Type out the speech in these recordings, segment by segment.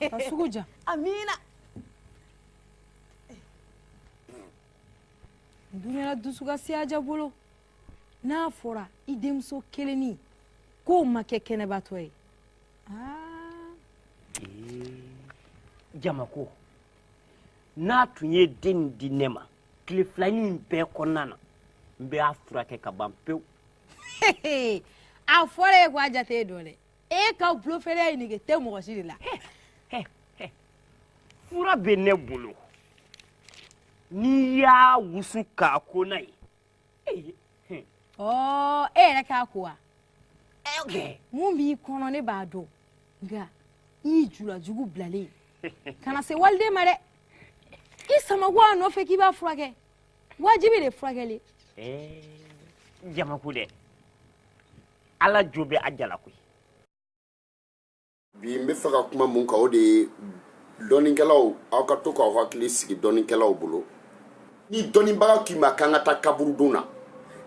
Kasuguja. Amina. Dunyala dusuka siaja bolo. N'a fɔra I denmuso keleni k'o ma kɛ kɛnɛbatɔ ye. Jamako n'a tun ye den di ne ma tile filani in bɛɛ kɔnɔna na n bɛ a furakɛ ka ban pewu. A fɔra ye ko a jate dɔn dɛ. E ka bulo fɛrɛ ye nege tɛ mɔgɔ si de la. Fura bɛ ne bolo n'i y'a wusu k'a ko n'a ye. E yɛrɛ k'a ko wa? Mun b'i kɔnɔ ne b'a dɔn nka I julajugu bilalen kana se waliden ma dɛ. I sama ko a nɔfɛ k'i b'a furakɛ wajibi de furakɛli. Jamako dɛ Ala jo bɛ a jala koyi. Bi n bɛ fɛ ka kuma mun kan o de ye dɔnnikɛlaw aw ka to k'aw hakili sigi dɔnnikɛlaw bolo ni dɔnnibaga k'i ma k'an ka taa kaburudon na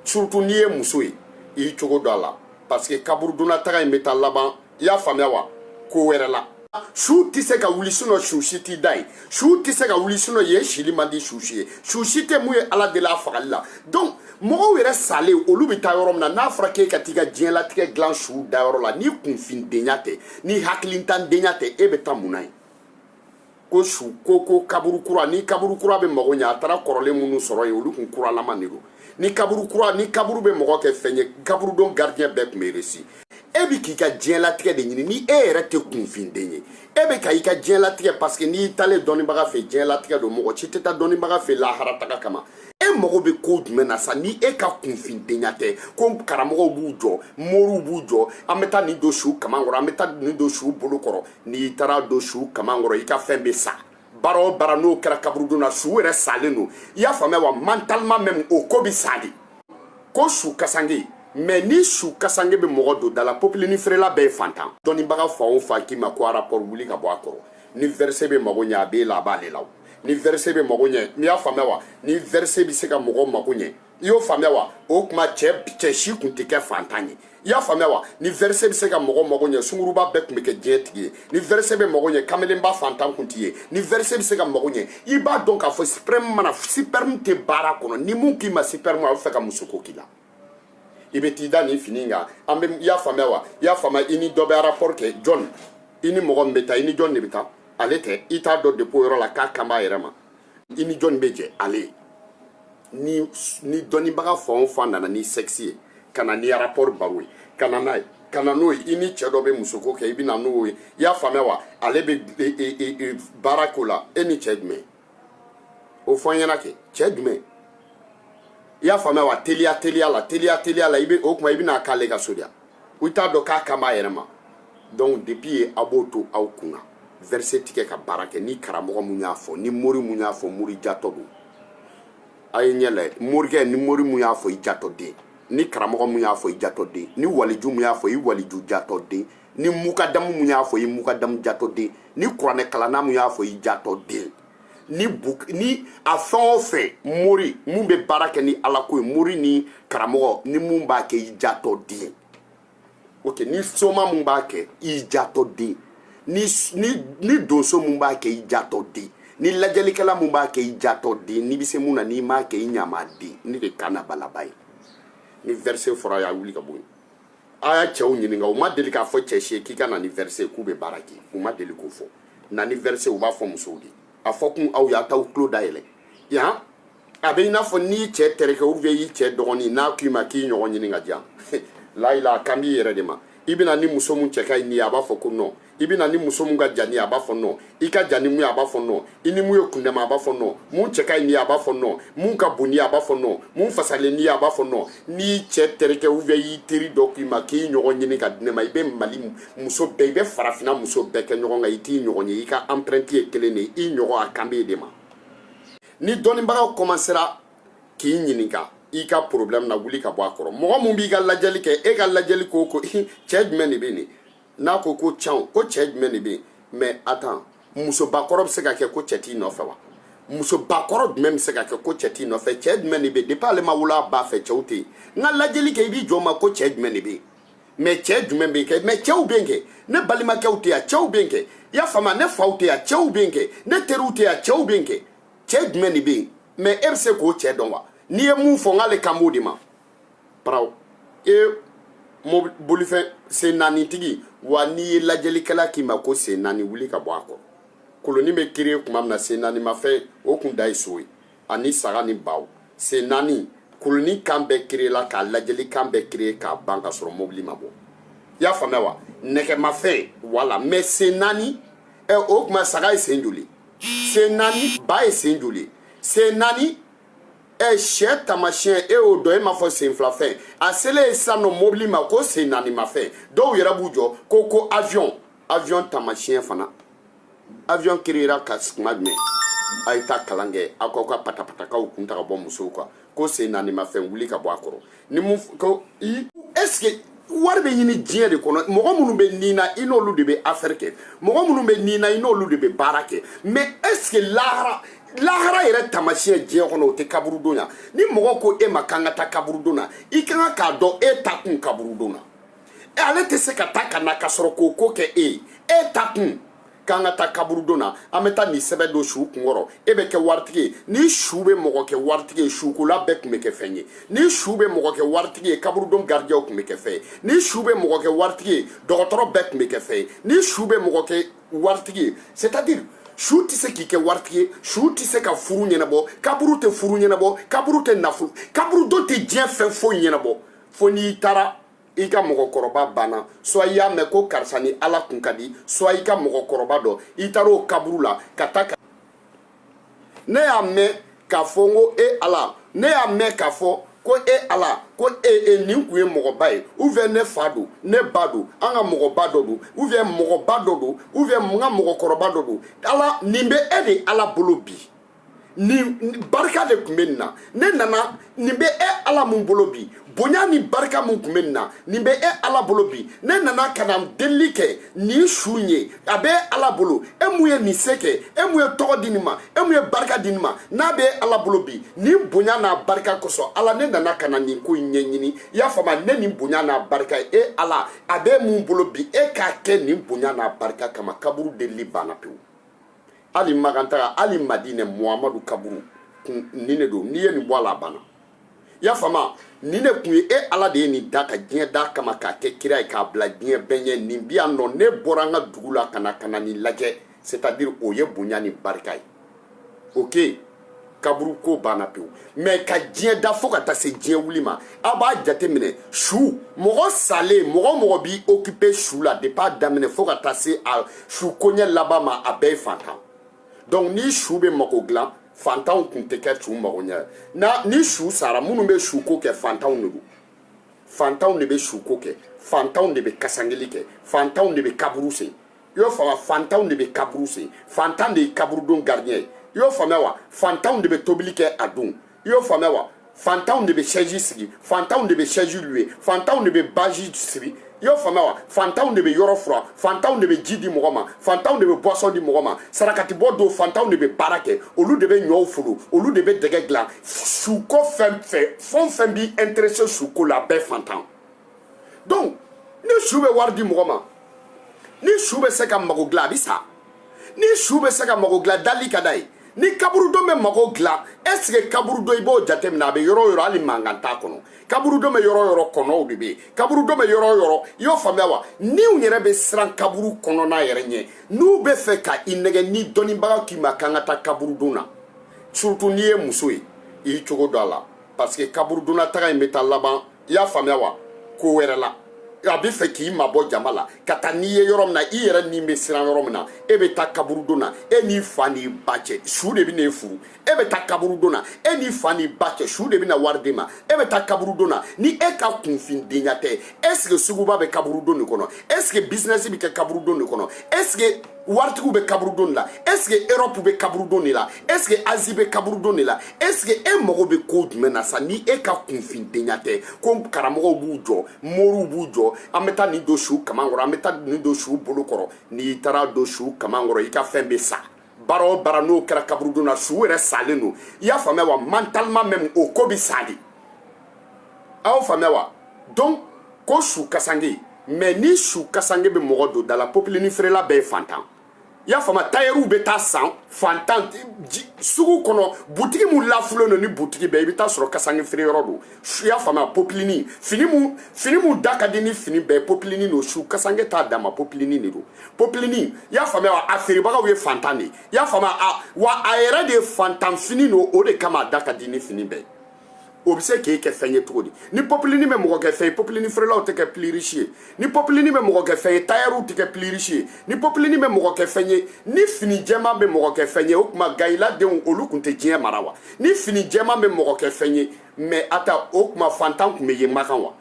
surtout n'i ye muso ye I y'i cogo dɔn a la parce que kaburudonna taga in bɛ taa laban I y'a faamuya wa ko wɛrɛ la su tɛ se ka wuli sinɔn su si t'i da ye su tɛ se ka wuli sinɔn yen sili man di su si ye su si tɛ mun ye Ala deli a fagali la donc mɔgɔw yɛrɛ salen olu bɛ taa yɔrɔ min na n'a fɔra k'e ka t'i ka diɲɛlatigɛ dilan su dayɔrɔ la ni kunfindenya tɛ ni hakilintandenya tɛ e bɛ taa mun na ye ko su ko kaburu kura ni kaburu kura bɛ mago ɲɛ a taara kɔrɔlen minnu sɔrɔ yen olu kun kuralama de don ni kaburu bɛ mɔgɔ kɛ fɛn ye kaburudon gardien bɛɛ tun bɛ réussi e bi k'i ka diɲɛlatigɛ de ɲini ni e yɛrɛ tɛ kunfinden ye e bɛ ka I ka diɲɛlatigɛ parce que n'i taalen dɔnnibaga fɛ diɲɛlatigɛ don mɔgɔ si tɛ taa dɔnnibaga fɛ lahara taga kama e mago bɛ ko jumɛn na sa ni e ka kunfindenya tɛ ko karamɔgɔw b'u jɔ moriw b'u jɔ an bɛ taa nin don su kaman kɔrɔ an bɛ taa nin don su bolo kɔrɔ n'i taara don su kaman kɔrɔ I ka fɛn bɛ sa baara o baara n'o kɛra kaburudon na su yɛrɛ salen don I y'a faamuya wa mentalement même o ko bɛ sa de ko su kasange mais ni su kasange bɛ mɔgɔ don da la popilini feerela bɛɛ ye fantan dɔnnibaga fa o fa k'i ma ko rapport wuli ka bɔ a kɔrɔ ni verset bɛ mago ɲɛ a b'e la a b'ale la ni verset bɛ mago ɲɛ n'i y'a faamuya wa ni verset bɛ se ka mɔgɔ mago ɲɛ I y'o faamuya wa o tuma cɛ si kun tɛ kɛ fantan ye I y'a faamuya wa ni verset bɛ se ka mɔgɔ mago ɲɛ sunguruba bɛɛ tun bɛ kɛ diɲɛ tigi ye ni verset bɛ mago ɲɛ kamelenba fantan kun t'i ye ni verset bɛ se ka mago ɲɛ I b'a dɔn k'a fɔ sperme tɛ baara kɔnɔ ni mun k'i ma sperme a bɛ fɛ ka musoko k'i la I bɛ t'i da nin fini in kan an bɛ I y'a faamuya wa I y'a faamuya I ni dɔ bɛ rapport kɛ John I ni mɔgɔ min bɛ taa I ni John de bɛ taa ale tɛ I t'a dɔn dépôt yɔrɔ la k'a kan b'a yɛrɛ ma I ni John bɛ jɛ ale ni dɔnnibaga fan o fan nana ni sexe ye ka na ni rapport baro ye ka na n'a ye ka na n'o ye I ni cɛ dɔ bɛ musoko kɛ I bɛ na n'o ye I y'a faamuya wa ale bɛ baara k'o la e ni cɛ jumɛn o fɔ n ɲɛna kɛ cɛ jumɛn I y'a faamuya wa teliya la I bɛ o kuma I bɛna k'ale ka so de o t'a dɔn k'a kan b'a yɛrɛ ma donc depuis a b'o to aw kunna verset tigɛ ka baara kɛ ni karamɔgɔ mun y'a fɔ ni mori mun y'a fɔ mori jatɔ don a ye ɲɛ lajɛ morikɛ ni mori mun y'a fɔ I jatɔ den ni karamɔgɔ mun y'a fɔ I jatɔ den ni waliju mun y'a fɔ I waliju jatɔ den ni mukadamu mun y'a fɔ I mukadamu jatɔ den ni kuranɛ kalanna mun y'a fɔ I jatɔ den ni a fɛn o fɛn mori mun bɛ baara kɛ ni Ala ko ye mori ni karamɔgɔ ni mun b'a kɛ I jatɔ den ok ni soma mun b'a kɛ I jatɔ den ni donso mun b'a kɛ I jatɔ den ni lajɛlikɛla mun b'a kɛ I jatɔ den ni bɛ se mun na n'i m'a kɛ I ɲama den ni de kan na balaba ye ni verset fɔra y'a wuli ka bɔ yen a y'a cɛw ɲininka u ma deli k'a fɔ cɛ si ye k'i ka na ni verset k'u bɛ baara kɛ u ma deli k'o fɔ na ni verset u b'a fɔ musow de a fɔ kun aw y'a t'aw tulo dayɛlɛ yan a bɛ I n'a fɔ n'i cɛ terikɛ ou bien I cɛ dɔgɔnin n'a k'i ma k'i ɲɔgɔn ɲini ka diyan layila a kan b'i yɛrɛ de ma I bɛna ni muso mun cɛ ka ɲi ni ye a b'a fɔ ko non I bɛna ni muso mun ka jan ni ye a b'a fɔ non I ka jan ni mun ye a b'a fɔ non I ni mun ye kundama a b'a fɔ non mun cɛ ka ɲi ni ye a b'a fɔ non mun ka bon ni ye a b'a fɔ non mun fasalen ni ye a b'a fɔ non n'i cɛ terikɛ ou bien I teri dɔ k'i ma k'i ɲɔgɔn ɲini ka di ne ma I bɛ Mali muso bɛɛ I bɛ farafinna muso bɛɛ kɛ ɲɔgɔn kan I t'i ɲɔgɔn ye I ka empreinte ye kelen de ye I ɲɔgɔn a kan b'e de ma ni dɔnnibagaw commencera k'i ɲininka I ka problème na wuli ka bɔ a kɔrɔ mɔgɔ mun b'i ka lajɛli kɛ e ka lajɛli ko cɛ jumɛn de bɛ nin n'a ko ko tiɲɛ ko cɛ jumɛn de bɛ yen mais attends musobakɔrɔ bɛ se ka kɛ ko cɛ t'i nɔfɛ wa musobakɔrɔ jumɛn bɛ se ka kɛ ko cɛ t'i nɔfɛ cɛ jumɛn de bɛ yen depuis ale ma wolo a ba fɛ cɛw tɛ yen n ka lajɛli kɛ I b'i jɔ o ma ko cɛ jumɛn de bɛ yen mais cɛ jumɛn bɛ kɛ mais cɛw bɛ kɛ ne balimakɛw tɛ yan cɛw bɛ kɛ i y'a faamu ne faw tɛ yan cɛw bɛ kɛ ne teriw tɛ yan cɛw bɛ kɛ cɛ jumɛn de bɛ yen mais e bɛ se k'o cɛ dɔn wa n'i ye mun fɔ n'ale kan b'o de ma paraw bolifɛn sen naani tigi wa n'i ye lajɛlikɛla k'i ma ko sen naani wuli ka bɔ a kɔrɔ koloni bɛ créer tuma min na sen naani ma fɛn o kun da ye so ye ani saga ni baw sen naani koloni kan bɛɛ créer la k'a lajɛli kan bɛɛ créer k'a ban ka sɔrɔ mobili ma bɔ i y'a faamuya wa nɛgɛmafɛn wala mais sen naani o tuma saga ye sen joli sen naani ba ye sen joli sen naani sɛ tamasiyɛn y'o dɔn e m'a fɔ sen fila fɛn a selen sisan nɔ mobili ma ko sen naani ma fɛn dɔw yɛrɛ b'u jɔ ko avion tamasiyɛn fana avion créera ka kuma jumɛn a ye taa kalan kɛ aw k'aw ka patapatakaw kun ta ka bɔ musow kan ko sen naani ma fɛn wuli ka bɔ a kɔrɔ ni mun ko est-ce que wari bɛ ɲini diɲɛ de kɔnɔ mɔgɔ minnu bɛ nin na i n'olu de bɛ affaire kɛ mɔgɔ minnu bɛ nin na i n'olu de bɛ baara kɛ mais est-ce que lahara yɛrɛ tamasiyɛn diɲɛ kɔnɔ o tɛ kaburudon na ni mɔgɔ ko e ma kan ka taa kaburudon na i kan ka k'a dɔn e ta kun kaburudon na ale tɛ se ka taa ka na ka sɔrɔ k'o ko kɛ e ta kun kan ka taa kaburudon na an bɛ taa nin sɛbɛn don su kunkɔrɔ e bɛ kɛ waritigi ye ni su bɛ mɔgɔ kɛ waritigi ye sukola bɛɛ tun bɛ kɛ fɛn ye ni su bɛ mɔgɔ kɛ waritigi ye kaburudon gardien tun bɛ kɛ fɛn ye ni su bɛ mɔgɔ kɛ waritigi ye dɔgɔtɔrɔ bɛɛ tun bɛ kɛ fɛn ye ni su bɛ mɔgɔ kɛ waritigi ye c'est-à-dire su tɛ se k'i kɛ waritigi ye su tɛ se ka furu ɲɛnabɔ kaburu tɛ furu ɲɛnabɔ kaburu tɛ nafolo kaburudon tɛ diɲɛ fɛn foyi ɲɛnabɔ fo n'i taara i ka mɔgɔkɔrɔba banna soit i y'a mɛn ko karisa ni ala kun ka di soit i ka mɔgɔkɔrɔba dɔ i taara o kaburu la ka taa ne y'a mɛn k'a fɔ ko e ala ne y'a mɛn k'a fɔ ko e ala ko nin kun ye mɔgɔba ye ou bien ne fa don ne ba don an ka mɔgɔba dɔ don ou bien mɔgɔba dɔ don ou bien n ka mɔgɔkɔrɔba dɔ don ala nin bɛ e de ala bolo bi nin barika de tun bɛ nin na ne nana nin bɛ e ala mun bolo bi bonya ni barika mun tun bɛ nin na nin bɛ e ala bolo bi ne nana ka na delili kɛ nin su ye a bɛ ala bolo e mun ye nin se kɛ e mun ye tɔgɔ di nin ma e mun ye barika di nin ma n'a bɛ ala bolo bi nin bonya n'a barika kosɔn ala ne nana ka na nin ko in ɲɛɲini i y'a faamu ne nin bonya n'a barika e ala a bɛ mun bolo bi e k'a kɛ nin bonya n'a barika kama kaburu delili banna pewu ali magantaga ali madinɛ muhamadu kaburu nin de don n'i ye nin bɔ a la a banna i y'a faamu nin de kun ye e ala de ye nin da ka diɲɛ da kama k'a kɛ kira ye k'a bila diɲɛ bɛɛ ɲɛ nin bi yan nɔ ne bɔra an ka dugu la ka na nin lajɛ c'est-à-dire o ye bonya ni barika ye ok kaburu ko banna pewu mais ka diɲɛ da fo ka taa se diɲɛ wuli ma a b'a jate minɛ su mɔgɔ salen mɔgɔ b'i occupé su la depuis a daminɛ fo ka taa se a su koɲɛ laban ma a bɛɛ ye fantan donc ni su bɛ mago dilan fantanw tun tɛ kɛ su mago ɲɛ ni su sara minnu bɛ su ko kɛ fantanw de don fantanw de bɛ su ko kɛ fantanw de bɛ kasangeli kɛ fantanw de bɛ kaburu sen i y'o faamuya fantanw de bɛ kaburu sen fantan de ye kaburudon gardien ye i y'o faamuya wa fantanw de bɛ tobili kɛ a don i y'o faamuya wa fantanw de bɛ chaise sigi fantanw de bɛ chaise louer fantanw de bɛ base sigi i y'o faamuya wa fantanw de bɛ yɔrɔ fura fantanw de bɛ ji di mɔgɔ ma fantanw de bɛ boisson di mɔgɔ ma sarakati bɔ don fantanw de bɛ baara kɛ olu de bɛ ɲɔw folo olu de bɛ dɛgɛ dilan suko fɛn fɛn b'i intéressé suko la bɛɛ fantan donc ni su bɛ wari di mɔgɔ ma ni su bɛ se ka mago dilan a bɛ sa ni su bɛ se ka mago dilan dali ka d'a ye ni kaburudon bɛ mago dilan est-ce que kaburudon i b'o jate minɛ a bɛ yɔrɔ o yɔrɔ hali mankan t'a kɔnɔ kaburudon bɛ yɔrɔ o yɔrɔ kɔnɔw de bɛ yen kaburudon bɛ yɔrɔ o yɔrɔ i y'o faamuya wa niw yɛrɛ bɛ siran kaburu kɔnɔna yɛrɛ ɲɛ n'u bɛ fɛ ka i nɛgɛ ni dɔnnibaga k'i ma k'an ka taa kaburudon na surtout n'i ye muso ye i y'i cogo dɔn a la parce que kaburudonna taga in bɛ taa laban i y'a faamuya wa ko wɛrɛ la a bɛ fɛ k'i mabɔ jama la ka taa n'i ye yɔrɔ min na i yɛrɛ ni bɛ siran yɔrɔ min na e bɛ taa kaburudon na e n'i fa n'i ba cɛ su de bɛ n'e furu e bɛ taa kaburudon na e n'i fa n'i ba cɛ su de bɛ na wari d'e ma e bɛ taa kaburudon na ni e ka kunfindenya tɛ est-ce que suguba bɛ kaburudon de kɔnɔ est-ce que business bɛ kɛ kaburudon de kɔnɔ est-ce que waritigiw bɛ kaburudon de la est-ce que Europe bɛ kaburudon de la est-ce que Asie bɛ kaburudon de la est-ce que e mago bɛ ko jumɛn na sa ni e ka kunfindenya tɛ ko karamɔgɔw b'u jɔ moriw b'u jɔ an bɛ taa nin don su kaman kɔrɔ an bɛ taa nin don su bolo kɔrɔ n'i taara don su kaman kɔrɔ i ka fɛn bɛ sa baara o baara n'o kɛra kaburudon na su yɛrɛ salen don i y'a faamuya wa mentalement même o ko bɛ sa de a y'o faamuya wa donc ko su kasange mais ni su kasange be mogo do da la populini frela be fantan ya fama tayeru be ta san fantan sugu kono boutique mu lafulo no ni boutique be bita soro kasange frere yoro do ya fama populini fini mu daka dini fini be populini no su kasange ta dama populini ni do populini ya fama afiri baga we fantan ni ya fama wa ayere de fantan fini no o de kama daka dini fini be obse ke fenye todi ni populini me mo ke fay populini frela o te ke plirichi ni populini me mo ke fay tayeru te ke plirichi ni populini me mo ke fenye ni fini jema me mo ke fenye o kuma gaila de on olu kunte jien marawa ni fini jema me mo ke fenye me ata o kuma fantan ku me ye makanwa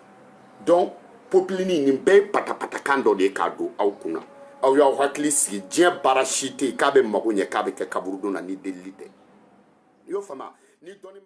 donc populini ni be patapata kando de kado au kuna au ya hakli si jien barashite ka be magonye ka be ke kaburuduna ni delite yo fama ni doni